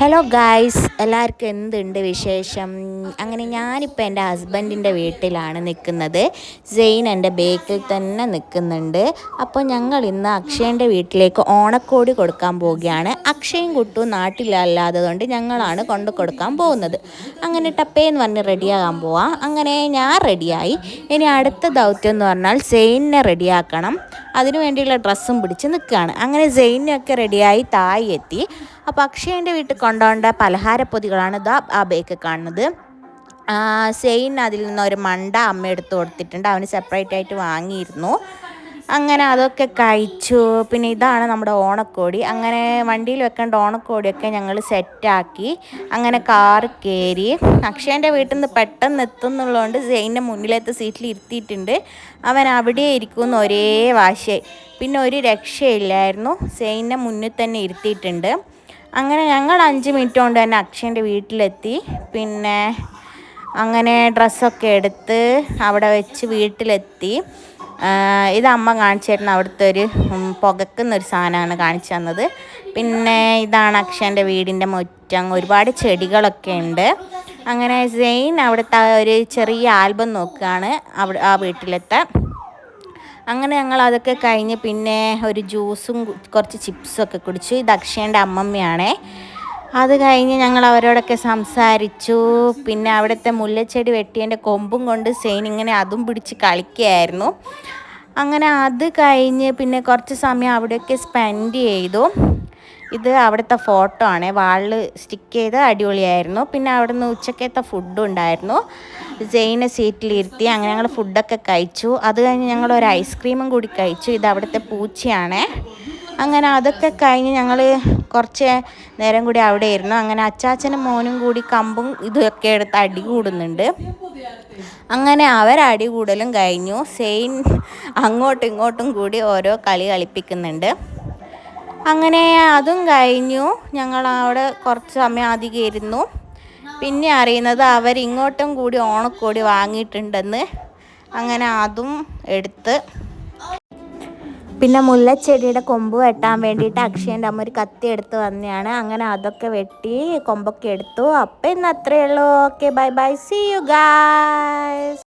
Hello guys, എല്ലാവർക്കും എന്തുണ്ട് വിശേഷം? അങ്ങനെ ഞാനിപ്പോൾ എൻ്റെ ഹസ്ബൻഡിൻ്റെ വീട്ടിലാണ് നിൽക്കുന്നത്. സെയിൻ എൻ്റെ ബേക്കിൽ തന്നെ നിൽക്കുന്നുണ്ട്. അപ്പോൾ ഞങ്ങൾ ഇന്ന് അക്ഷയൻ്റെ വീട്ടിലേക്ക് ഓണക്കോടി കൊടുക്കാൻ പോവുകയാണ്. അക്ഷയും കുട്ടും നാട്ടിലല്ലാത്തതുകൊണ്ട് ഞങ്ങളാണ് കൊണ്ടു കൊടുക്കാൻ പോകുന്നത്. അങ്ങനെ ടപ്പേന്ന് പറഞ്ഞ് റെഡിയാകാൻ പോവാം. അങ്ങനെ ഞാൻ റെഡിയായി. ഇനി അടുത്ത ദൗത്യം എന്ന് പറഞ്ഞാൽ സെയിനിനെ റെഡിയാക്കണം. അതിനു വേണ്ടിയുള്ള ഡ്രസ്സും പിടിച്ച് നിൽക്കുകയാണ്. അങ്ങനെ സെയിനൊക്കെ റെഡിയായി താഴെ എത്തി. അപ്പോൾ അക്ഷയൻ്റെ വീട്ടിൽ കൊണ്ടുപോകേണ്ട പലഹാരപ്പൊതികളാണ് ഇതാ ആ ബേക്ക് കാണുന്നത്. സെയിൻ അതിൽ നിന്ന് ഒരു മണ്ട അമ്മ എടുത്ത് കൊടുത്തിട്ടുണ്ട്. അവന് സെപ്പറേറ്റ് ആയിട്ട് വാങ്ങിയിരുന്നു. അങ്ങനെ അതൊക്കെ കഴിച്ചു. പിന്നെ ഇതാണ് നമ്മുടെ ഓണക്കോടി. അങ്ങനെ വണ്ടിയിൽ വെക്കേണ്ട ഓണക്കോടിയൊക്കെ ഞങ്ങൾ സെറ്റാക്കി. അങ്ങനെ കാറ് കയറി. അക്ഷയൻ്റെ വീട്ടിൽ നിന്ന് പെട്ടെന്ന് എത്തുന്നുള്ളതുകൊണ്ട് സെയിൻ്റെ മുന്നിലത്തെ സീറ്റിൽ ഇരുത്തിയിട്ടുണ്ട്. അവൻ അവിടെ ഇരിക്കുമെന്ന് ഒരേ വാശി. പിന്നെ ഒരു രക്ഷയില്ലായിരുന്നു. സെയിൻ്റെ മുന്നിൽ തന്നെ ഇരുത്തിയിട്ടുണ്ട്. അങ്ങനെ ഞങ്ങൾ 5 മിനിറ്റ് കൊണ്ട് തന്നെ അക്ഷയൻ്റെ വീട്ടിലെത്തി. പിന്നെ അങ്ങനെ ഡ്രസ്സൊക്കെ എടുത്ത് അവിടെ വെച്ച് വീട്ടിലെത്തി. ഇത് അമ്മ കാണിച്ചു തരുന്ന അവിടുത്തെ ഒരു പുകക്കുന്നൊരു സാധനമാണ് കാണിച്ചു തന്നത്. പിന്നെ ഇതാണ് അക്ഷയൻ്റെ വീടിൻ്റെ മുറ്റം. ഒരുപാട് ചെടികളൊക്കെ ഉണ്ട്. അങ്ങനെ സെയിൻ അവിടുത്തെ ഒരു ചെറിയ ആൽബം നോക്കുകയാണ് ആ വീട്ടിലത്തെ. അങ്ങനെ ഞങ്ങൾ അതൊക്കെ കഴിഞ്ഞ് പിന്നെ ഒരു ജ്യൂസും കുറച്ച് ചിപ്സൊക്കെ കുടിച്ചു. ഇത് അക്ഷയൻ്റെ അമ്മമ്മയാണേ. അത് കഴിഞ്ഞ് ഞങ്ങൾ അവരോടൊക്കെ സംസാരിച്ചു. പിന്നെ അവിടുത്തെ മുല്ലച്ചെടി വെട്ടിയതിൻ്റെ കൊമ്പും കൊണ്ട് സെയിൻ ഇങ്ങനെ അതും പിടിച്ച് കളിക്കുകയായിരുന്നു. അങ്ങനെ അത് കഴിഞ്ഞ് പിന്നെ കുറച്ച് സമയം അവിടെയൊക്കെ സ്പെൻഡ് ചെയ്തു. ഇത് അവിടുത്തെ ഫോട്ടോ ആണ്, വാളിൽ സ്റ്റിക്ക് ചെയ്ത് അടിപൊളിയായിരുന്നു. പിന്നെ അവിടെ നിന്ന് ഉച്ചക്കത്തെ ഫുഡും ഉണ്ടായിരുന്നു. സെയിനെ സീറ്റിലിരുത്തി. അങ്ങനെ ഞങ്ങൾ ഫുഡൊക്കെ കഴിച്ചു. അത് കഴിഞ്ഞ് ഞങ്ങൾ ഒരു ഐസ്ക്രീമും കൂടി കഴിച്ചു. ഇത് അവിടുത്തെ പൂച്ചയാണേ. അങ്ങനെ അതൊക്കെ കഴിഞ്ഞ് ഞങ്ങൾ കുറച്ച് നേരം കൂടി അവിടെ ഇരുന്നു. അങ്ങനെ അച്ചാച്ചനും മോനും കൂടി കമ്പും ഇതൊക്കെ എടുത്ത് അടി കൂടുന്നുണ്ട്. അങ്ങനെ അവരടി കൂടലും കഴിഞ്ഞു. സെയിൻ അങ്ങോട്ടും ഇങ്ങോട്ടും കൂടി ഓരോ കളി കളിപ്പിക്കുന്നുണ്ട്. അങ്ങനെ അതും കഴിഞ്ഞു. ഞങ്ങൾ അവിടെ കുറച്ച് സമയം അധികം ഇരുന്നു. പിന്നെ അറിയുന്നത് അവരിങ്ങോട്ടും കൂടി ഓണക്കോടി വാങ്ങിയിട്ടുണ്ടെന്ന്. അങ്ങനെ അതും എടുത്ത്. പിന്നെ മുല്ലച്ചെടിയുടെ കൊമ്പ് വെട്ടാൻ വേണ്ടിയിട്ട് അക്ഷയൻ്റെ അമ്മ ഒരു കത്തി എടുത്ത് വന്നതാണ്. അങ്ങനെ അതൊക്കെ വെട്ടി കൊമ്പൊക്കെ എടുത്തു. അപ്പം ഇന്ന് അത്രയേ ഉള്ളൂ. Okay, bye bye, see you guys.